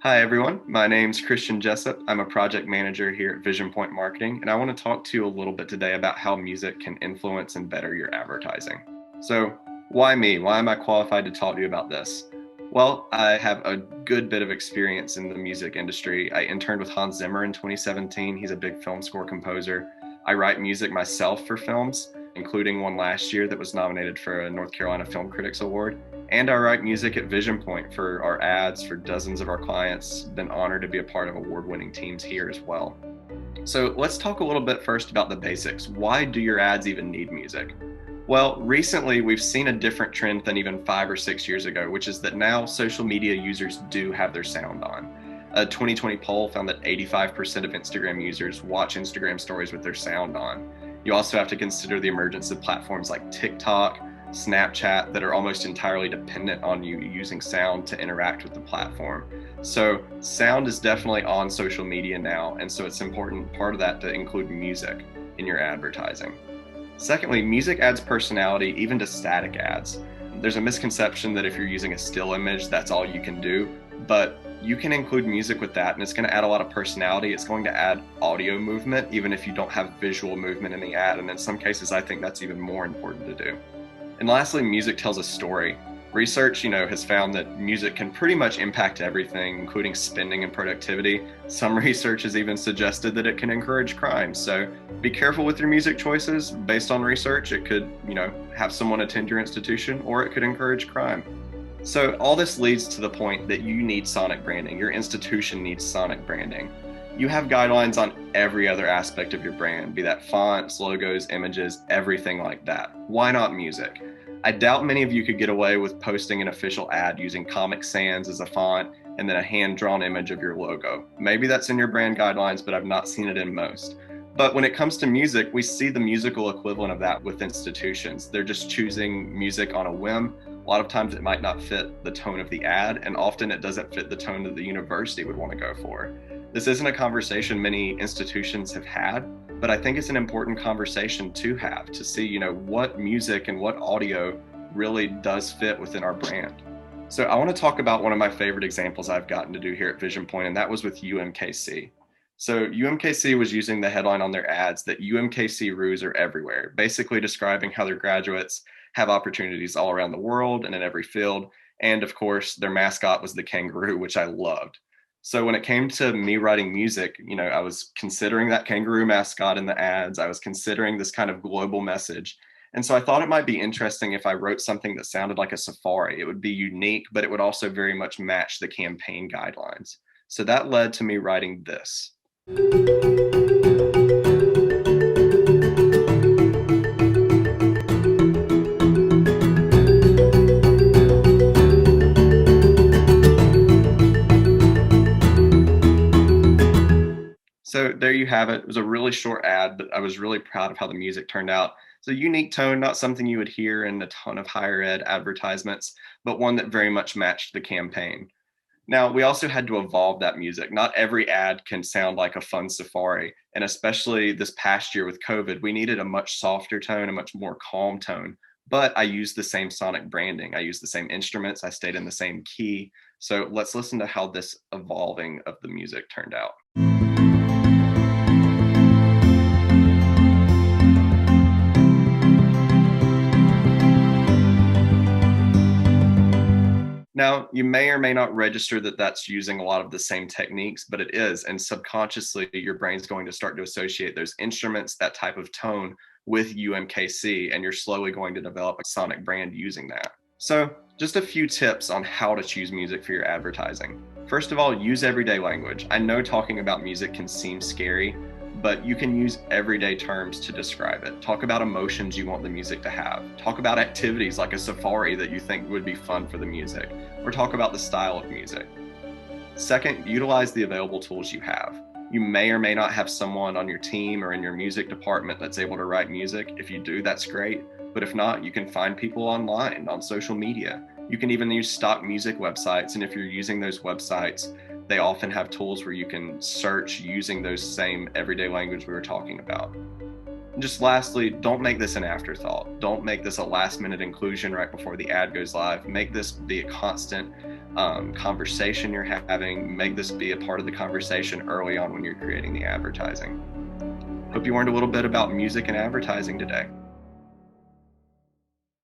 Hi, everyone. My name's Christian Jessup. I'm a project manager here at Vision Point Marketing, and I want to talk to you a little bit today about how music can influence and better your advertising. So, why me? Why am I qualified to talk to you about this? Well, I have a good bit of experience in the music industry. I interned with Hans Zimmer in 2017. He's a big film score composer. I write music myself for films, including one last year that was nominated for a North Carolina Film Critics Award. And I write music at Vision Point for our ads for dozens of our clients. Been honored to be a part of award-winning teams here as well. So let's talk a little bit first about the basics. Why do your ads even need music? Well, recently we've seen a different trend than even 5 or 6 years ago, which is that now social media users do have their sound on. A 2020 poll found that 85% of Instagram users watch Instagram stories with their sound on. You also have to consider the emergence of platforms like TikTok, Snapchat that are almost entirely dependent on you using sound to interact with the platform. So sound is definitely on social media now, and so it's important part of that to include music in your advertising. Secondly, music adds personality even to static ads. There's a misconception that if you're using a still image, that's all you can do, but you can include music with that, and it's going to add a lot of personality. It's going to add audio movement, even if you don't have visual movement in the ad, and in some cases, I think that's even more important to do. And lastly, music tells a story. Research, has found that music can pretty much impact everything, including spending and productivity. Some research has even suggested that it can encourage crime. So be careful with your music choices. Based on research, it could, have someone attend your institution, or it could encourage crime. So all this leads to the point that you need sonic branding. Your institution needs sonic branding. You have guidelines on every other aspect of your brand, be that fonts, logos, images, everything like that. Why not music? I doubt many of you could get away with posting an official ad using Comic Sans as a font and then a hand-drawn image of your logo. Maybe that's in your brand guidelines, but I've not seen it in most. But when it comes to music, we see the musical equivalent of that with institutions. They're just choosing music on a whim. A lot of times it might not fit the tone of the ad, and often it doesn't fit the tone that the university would want to go for. This isn't a conversation many institutions have had, but I think it's an important conversation to have to see, what music and what audio really does fit within our brand. So I want to talk about one of my favorite examples I've gotten to do here at Vision Point, and that was with UMKC. So UMKC was using the headline on their ads that UMKC roos are everywhere, basically describing how their graduates have opportunities all around the world and in every field. And of course, their mascot was the kangaroo, which I loved. So when it came to me writing music, I was considering that kangaroo mascot in the ads. I was considering this kind of global message. And so I thought it might be interesting if I wrote something that sounded like a safari. It would be unique, but it would also very much match the campaign guidelines. So that led to me writing this. So there you have it. It was a really short ad, but I was really proud of how the music turned out. It's a unique tone, not something you would hear in a ton of higher ed advertisements, but one that very much matched the campaign. Now, we also had to evolve that music. Not every ad can sound like a fun safari. And especially this past year with COVID, we needed a much softer tone, a much more calm tone. But I used the same sonic branding. I used the same instruments. I stayed in the same key. So let's listen to how this evolving of the music turned out. Now, you may or may not register that that's using a lot of the same techniques, but it is. And subconsciously, your brain's going to start to associate those instruments, that type of tone with UMKC, and you're slowly going to develop a sonic brand using that. So just a few tips on how to choose music for your advertising. First of all, use everyday language. I know talking about music can seem scary, but you can use everyday terms to describe it. Talk about emotions you want the music to have. Talk about activities like a safari that you think would be fun for the music, or talk about the style of music. Second, utilize the available tools you have. You may or may not have someone on your team or in your music department that's able to write music. If you do, that's great. But if not, you can find people online, on social media. You can even use stock music websites. And if you're using those websites, they often have tools where you can search using those same everyday language we were talking about. And just lastly, don't make this an afterthought. Don't make this a last minute inclusion right before the ad goes live. Make this be a constant conversation you're having. Make this be a part of the conversation early on when you're creating the advertising. Hope you learned a little bit about music and advertising today.